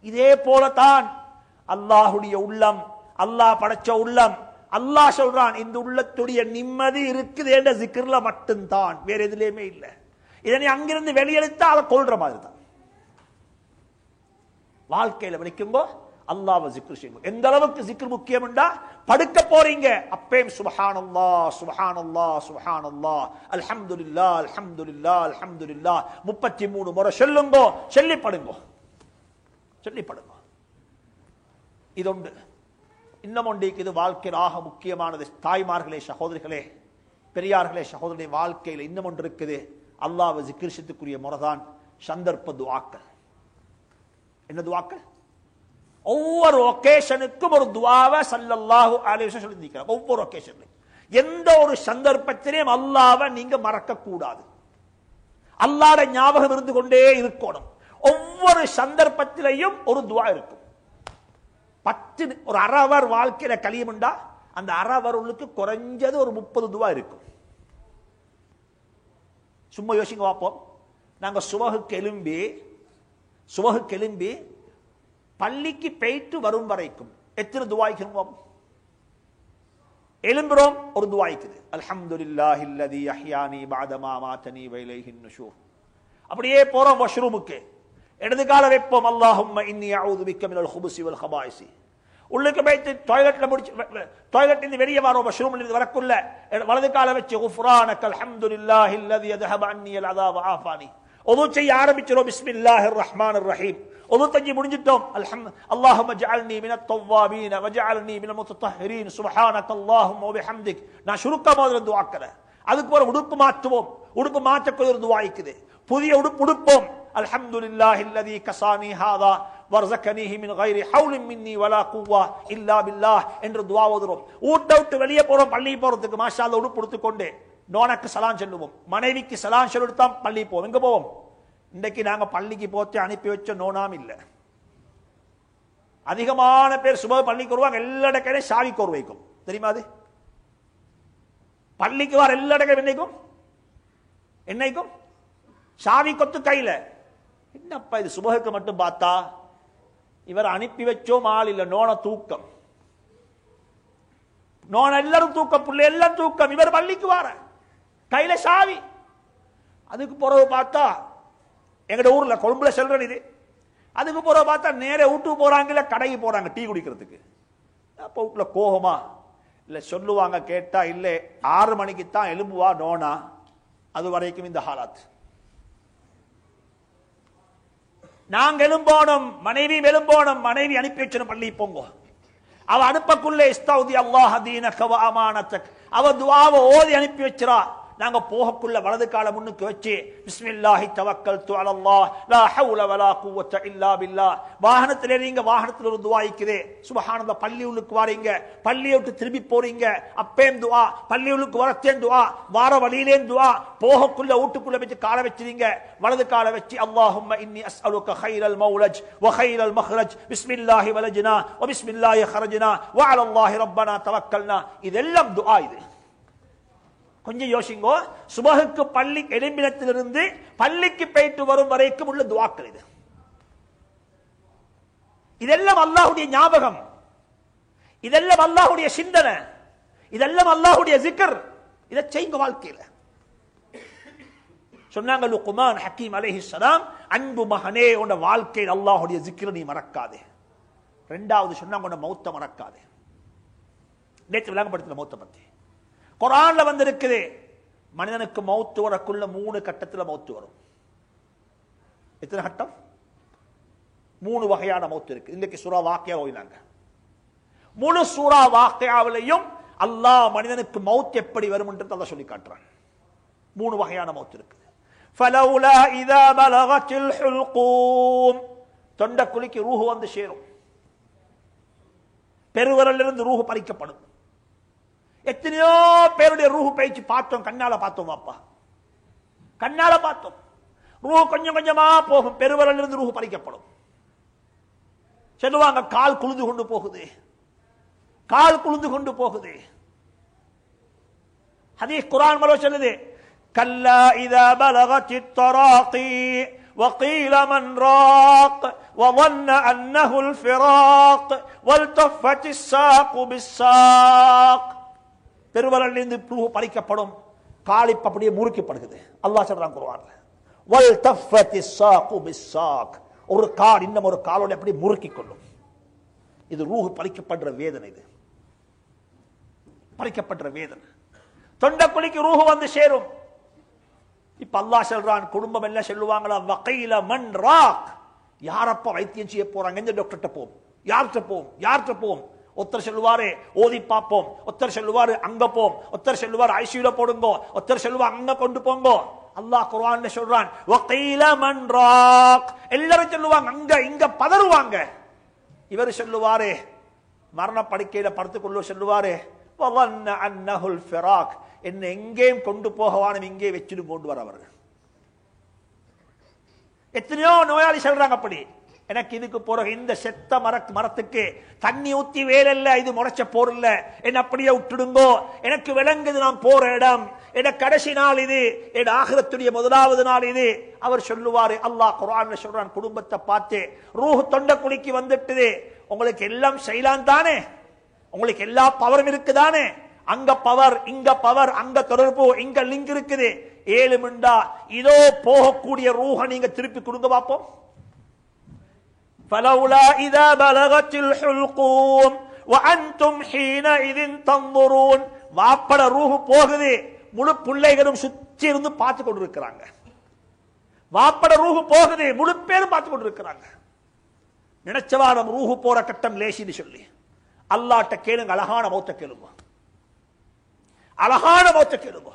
இதே போலதான் அல்லாஹுடைய உள்ளம், அல்லாஹ் படைச்ச உள்ளம். அல்லாஹ் சொல்றான், இந்த உள்ளத்துடைய நிம்மதி இருக்குது என்ற ஜிக்ர்ல மட்டும்தான், வேற எதுலயுமே இல்லை. இதனை அங்கிருந்து வெளியெடுத்தா அதை கொள்ற மாதிரி தான். வாழ்க்கையில வலிக்கும்போ அல்லாஹ்வை ஜிக்ர் செய்யுங்க. எந்த அளவுக்கு ஜிக்ர் முக்கியம் என்றா, படுக்க போறீங்க அப்பேம் சுப்ஹானல்லாஹ் சுப்ஹானல்லாஹ் சுப்ஹானல்லாஹ் அல்ஹம்துலில்லாஹ் அல்ஹம்துலில்லாஹ் அல்ஹம்துலில்லாஹ் 33 முறை சொல்லுங்க, சொல்லி படுங்க, சொல்லி படுங்க. இதொன்று. இன்னும் ஒன்றைக்கு இது வாழ்க்கையில் ஆக முக்கியமானது. தாய்மார்களே, சகோதரிகளே, பெரியார்களே, சகோதரனுடைய வாழ்க்கையில் இன்னும் ஒன்று இருக்குது. அல்லாஹ்வை ஜிக்ர் செய்யக்கூடிய முறைதான் சந்தர்ப்ப துஆக்கள். என்ன துஆக்கள்? ஒவ்வொரு ஒகேஷனுக்கும் ஒரு துஆவை ஸல்லல்லாஹு அலைஹி வஸல்லம் சொல்லியிருக்கிறார். ஒவ்வொரு ஒகேஷன்லையும், எந்த ஒரு சந்தர்ப்பத்திலையும் அல்லாஹ்வை நீங்க மறக்க கூடாது. அல்லாஹ்வுடைய ஞாபகம் இருந்து கொண்டே இருக்கணும். ஒவ்வொரு சந்தர்ப்பத்திலையும் ஒரு துஆ இருக்கும். 10 ஒரு அரவர் வாழ்க்கையில கலியமுண்டா, அந்த அரவர்களுக்கு குறைஞ்சது ஒரு 30 துஆ இருக்கும். சும்மா யோசிங்க பார்ப்போம். நாங்க சுபஹுக்கு எழும்பி பள்ளிக்கு போயிட்டு வரும் வரைக்கும் எத்தனை துஆய்க்கிறோம்? எழும்புறோம், ஒரு துஆய்க்குது, அல்ஹம்துலில்லாஹில்லதி அஹ்யானி பஅதமா மாதனி வ இலைஹின் நுஷூர். அப்படியே போறோம் வாஷ்ரூமுக்கு, இடது கால வைப்போம், அல்லாஹும்ம இன்னி அஊது பிக்க மினல் குபுஸி வல் கபாயிஸி. உள்ளுக்கு போயிட்டு டாய்லெட்ல முடிச்சு, டாய்லெட்ல இருந்து வெளியே வரோம், வாஷ்ரூம்ல இருந்து வரக்குள்ள வலது கால வச்சு குஃப்ரானக்கல் ஹம்துலில்லாஹில்லதி யذهب عني العذاب وعافاني. ஒது செய்ய ஆரம்பிச்சோம், பிஸ்மில்லாஹிர் ரஹ்மானிர் ரஹீம். ஒது செஞ்சு முடிஞ்சிட்டோம், அல்லாஹும்ம ஜஅல்னி மினத் தவ்வாபீன வஜஅல்னி மினல் முத்தஹஹிரீன் சுப்ஹானக்கல்லாஹும்ம வபிஹம்திக். நான் சுருக்கமா வந்து துஆக்கறேன். அதுக்கு ஒரு உடுப்பு மாற்றுவோம், உடுப்பு மாற்றக்கூடிய ஒரு துஆ இருக்குது. புதிய உடுப்பு உடுப்போம், அல்ஹம்துலில்லாஹில்லதி கஸானி ஹாதா வர்ஸகனிஹி மின் கைரி ஹவுலின் மின்னி வலா குவ்வா இல்லா பில்லாஹ் என்ற துஆ ஓதுறோம். ஊட்ட விட்டு வெளியே போறோம், பள்ளி போறதுக்கு மாஷா அல்லாஹ் உடுப்பு உடுத்துக்கொண்டு நோனக்கு சலாம் சொல்லுவோம், மனைவிக்கு சலாம் சொல்லிட்டு பள்ளி போவோம். எங்க போவோம்? இன்றைக்கு நாங்க பள்ளிக்கு போட்டு அனுப்பி வச்ச நோனாம் இல்ல. அதிகமான பேர் சுப பள்ளிக்கு வருவாங்க, எல்லா இடக்கையும் சாவி கோர் வைக்கும், தெரியுமா? அது பள்ளிக்கு வர எல்லா இடக்கையும் என்னைக்கும் சாவி கொத்து கையில. என்னப்பா இது சுபகுக்கு மட்டும் பார்த்தா இவர் அனுப்பி வச்சோம் ஆள் இல்ல, நோன தூக்கம், நோன எல்லாரும் தூக்கம், புள்ள எல்லாம் தூக்கம், இவர் பள்ளிக்கு வர கையில சாவி. அதுக்கு பிறகு பார்த்தா எங்கட ஊர்ல கொழும்புல செல்றேன் இது, அதுக்கு பிறகு பார்த்தா நேர வீட்டுக்கு போறாங்க, கடைக்கு போறாங்க டீ குடிக்கிறதுக்கு. அப்ப வீட்டுல கோபமா இல்ல சொல்லுவாங்க, கேட்டா இல்ல 6 மணிக்கு தான் எலும்புவா நோனா, அது வரைக்கும் இந்த ஹாலாத். நாங்க எழும்போனோம், மனைவி எழும்போனோம், மனைவி அனுப்பி வச்சோம் பள்ளி போங்க. அவ அனுப்பக்குள்ளே இஸ்தௌதி அல்லாஹ் தீனக வ அமானதக், அவ துஆவை ஓதி அனுப்பி வச்சிரா. நாங்க போகக்குள்ள வலது கால முன்னுக்கு வச்சு பிஸ்மில்லாஹி தவக்கல்து அலல்லாஹ் லா ஹவுல வலா குவத்த இல்லா பில்லாஹ். வாகனத்துல நீங்க வாகனத்துல ஒரு துஆ இருக்குது, சுப்ஹானல்லாஹ். பள்ளி உள்ளுக்கு வாரீங்க, பள்ளியை விட்டு திரும்பி போறீங்க, அப்பேம் துஆ, பள்ளி உள்ளுக்கு வரத்தேன் துஆ, வார வழியிலேன் துஆ, போகக்குள்ள வீட்டுக்குள்ள வச்சு கால வச்சிரீங்க, வலது கால வச்சு அல்லாஹும்ம இன்னி அஸ்அலுக கைரல் மௌலஜ் வ கைரல் மஹ்ரஜ் பிஸ்மில்லாஹி வலஜ்னா வ பிஸ்மில்லாஹி ஹரஜ்னா வ அலல்லாஹி ரப்பனா தவக்கல்னா. இதெல்லாம் துஆ. இது கொஞ்சம் யோசிங்கோ. சுபஹுக்கு பள்ளி எழும்பினத்திலிருந்து பள்ளிக்கு போயிட்டு வரும் வரைக்கும் உள்ள துஆக்கள் இது. இதெல்லாம் அல்லாஹ்வுடைய ஞாபகம், இதெல்லாம் அல்லாஹ்வுடைய சிந்தனை, இதெல்லாம் அல்லாஹ்வுடைய ஜிக்ர். இதை செய்யுங்க வாழ்க்கையில. சொன்னாங்க லுக்மான் ஹக்கீம் அலைஹிஸ்ஸலாம், அன்பு மகனே உன்ன வாழ்க்கையில் அல்லாஹ்வுடைய ஜிக்ரை நீ மறக்காதே. இரண்டாவது சொன்னாங்க உன்ன மௌத்த மறக்காதே. நேற்று விளங்கப்படுத்தல மௌத்த பத்தி. குர்ஆன்ல வந்திருக்குது, மனிதனுக்கு மௌத்து வரக்குள்ள 3 கட்டத்தில் மௌத்து வரும். எத்தனை கட்டம்? 3 வகையான மௌத்து இருக்கு. இன்னைக்கு சூரா வாக்கியா ஓதினாங்க. முழு சூரா வாக்கியாவிலையும் அல்லாஹ் மனிதனுக்கு மௌத் எப்படி வரும் என்று அல்லாஹ் சொல்லி காட்டுறான். 3 வகையான மௌத்து இருக்குது. ஃபலௌலா இதா பலகத்தில் ஹுல்கூம், தொண்டக்குழிக்கு ரூஹு வந்து சேரும், பெருவரலிருந்து ரூஹு பறிக்கப்படும். எத்தனையோ பேருடைய ரூஹு பயிற்சி பார்த்தோம், கண்ணால பார்த்தோம், அப்பா கண்ணால பார்த்தோம். ரூஹு கொஞ்சம் கொஞ்சமா போகும், பெருவரல் இருந்து ரூஹு பறிக்கப்படும். சொல்லுவாங்க கால் குளிந்து கொண்டு போகுது, கால் குளிந்து கொண்டு போகுது. ஹதீஸ் குர்ஆன் மலோ சொல்லுது, கல்லா இதா பலகத்தித் தராகி وقيل من راق وظن أنه الفراق والتفت الساق بالساق. பெருவரலிருந்து ரூஹ் பறிக்கப்படும், காலிப் அப்படியே முறுக்கப்படுகிறது. அல்லாஹ் சொல்றான் குர்ஆன்ல, வல்தஃபத்தி ஸாகு பிஸ்ஸாக், ஒரு கால் இன்னும் ஒரு காலோட அப்படி முறுக்கிக் கொள்ளும். இது ரூஹ் பறிக்கப்படுற வேதனை. இது பறிக்கப்படுற வேதனை. தொண்டக்குழிக்கு ரூஹ் வந்து சேரும். இப்ப அல்லாஹ் சொல்றான், குடும்பம் எல்லாம் சொல்லுவாங்களா, வகையில மன் ராக், யாரப்ப வைத்தியம் செய்ய போறாங்க, எந்த டாக்டர்கிட்ட போம், யார்கிட்ட போம். ஒருத்தர் சொல்லுவாரு ஓதி பார்ப்போம், ஒருத்தர் சொல்லுவாரு அங்க போம், ஒருத்தர் சொல்லுவாரு ஐசியூல போடுங்கோ, ஒருத்தர் சொல்லுவாங்க அங்க கொண்டு போங்கோ. அல்லாஹ் குர்ஆன்ல சொல்றான், வகையில மன் ராக், எல்லாரும் சொல்லுவாங்க அங்க இங்க பதறுவாங்க. இவர் சொல்லுவாரு மரண படுக்கையில படுத்துக்கொள்ள சொல்லுவாரு, வظن أنه الفراق, என்ன எங்கேயும் கொண்டு போகவானும் இங்கே வச்சிடும் கொண்டு வரவர். எத்தனையோ நோயாளி சொல்றாங்க அப்படி, எனக்கு இதுக்கு பிறகு இந்த செத்த மரத்துக்கு தண்ணி ஊத்தி வேலையில்ல, இது முளைச்ச போர் இல்ல, என்ன அப்படியே விட்டுடுங்கோ, எனக்கு விளங்குது நான் போற இடம், என கடைசி நாள் இது, என் ஆகிரத்துடைய முதலாவது நாள் இது. அவர் சொல்லுவாரு, அல்லாஹ் குர்ஆன்ல சொல்றான், குடும்பத்தை பார்த்து, ரூஹ் தொண்டக்குழிக்கு வந்துட்டுது, உங்களுக்கு எல்லாம் செய்யலாம் தானே, உங்களுக்கு எல்லா பவரும் இருக்குதானே, அங்க பவர் இங்க பவர், அங்க தொடர்பு இங்க லிங்க் இருக்குது, 7 மிண்டா இதோ போகக்கூடிய ரூஹ நீங்க திருப்பி கொடுங்க பாப்போம். فلولا إذا بلغت الحلقوم وأنتم حينئذ تنظرون. வாப்பட ரூஹ் போகுது, முழு பிள்ளைகளும் சுற்றி இருந்து பார்த்து கொண்டிருக்கிறாங்க. வாப்பட ரூஹ் போகுது, முழு பேரும் பார்த்து கொண்டிருக்கிறாங்க. நினைச்சவாரம் ரூஹ் போற கட்டம் லேசின்னு சொல்லி அல்லாஹ்ட்ட கேளுங்க, அழகான மௌத்த கேளுங்க, அழகான மௌத்த கேளுங்க.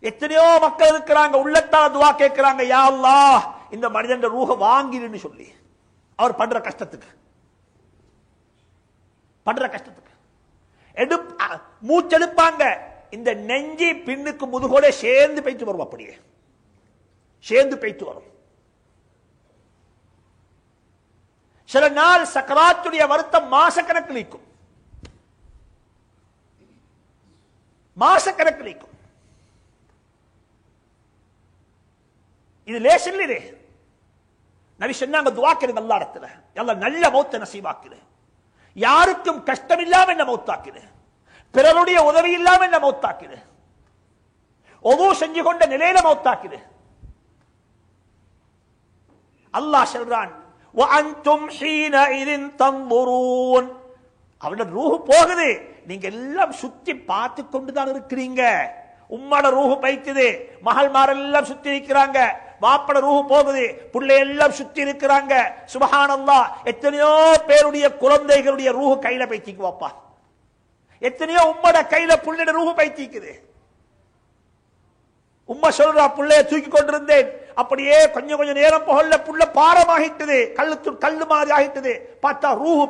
எத்தனையோ மக்கள் இருக்கிறாங்க, உள்ளத்தால துஆ கேட்கிறாங்க, யா அல்லாஹ் இந்த மனிதன் ரூஹ வாங்கிடுன்னு சொல்லி. அவர் பண்ற கஷ்டத்துக்கு மூச்செடுப்பாங்க, இந்த நெஞ்சி பின்னுக்கு முதுகோட சேர்ந்து போயிட்டு வரும், அப்படியே சேர்ந்து போயிட்டு வரும். சில நாள் சக்கராத்துடைய வருத்தம் மாசக்கணக்கில் இருக்கும், மாசக்கணக்கில் இருக்கும். இது லேசில் இது. நபி சொன்னாங்க, துஆ கேளுங்க அல்லாஹ்விடத்துல, அல்லாஹ் நல்ல மௌத்த நசீபாக்குது, யாருக்கும் கஷ்டம் இல்லாம என்ன மௌத்தாக்குது, பிறருடைய உதவி இல்லாம என்ன மௌத்தாக்குது, ஒது செஞ்சு கொண்ட நிலையில மௌத்தாக்குது. அல்லாஹ் சொல்றான், وَأَنْتُمْ حِينَئِذٍ تَنْظُرُونَ. அவனோட ரூஹ் போகுது, நீங்க எல்லாம் சுத்தி பார்த்து கொண்டுதான் இருக்கிறீங்க. உம்மட ரூஹ் பைத்துது, மகள்மாரெல்லாம் சுத்தி இருக்கிறாங்க, வாப்பட ரூஹ் போகுது, பிள்ளை எல்லாம் சுத்தி இருக்கிறாங்க. சுப்ஹானல்லாஹ், எத்தனையோ பேருடைய குழந்தைகளுடைய ரூஹ் கையில பைத்திக்கு வாப்பா, எத்தனையோ உம்மட கையில புள்ளைட ரூஹ் பைத்திக்குது. உம்மா சொல்றா, புள்ளைய தூக்கி கொண்டிருந்தேன், அப்படியே கொஞ்சம் நேரம் போகல, புள்ள பாரமாகிட்டது, கல்லு மாதிரி ஆகிட்டது, பார்த்தா ரூஹ்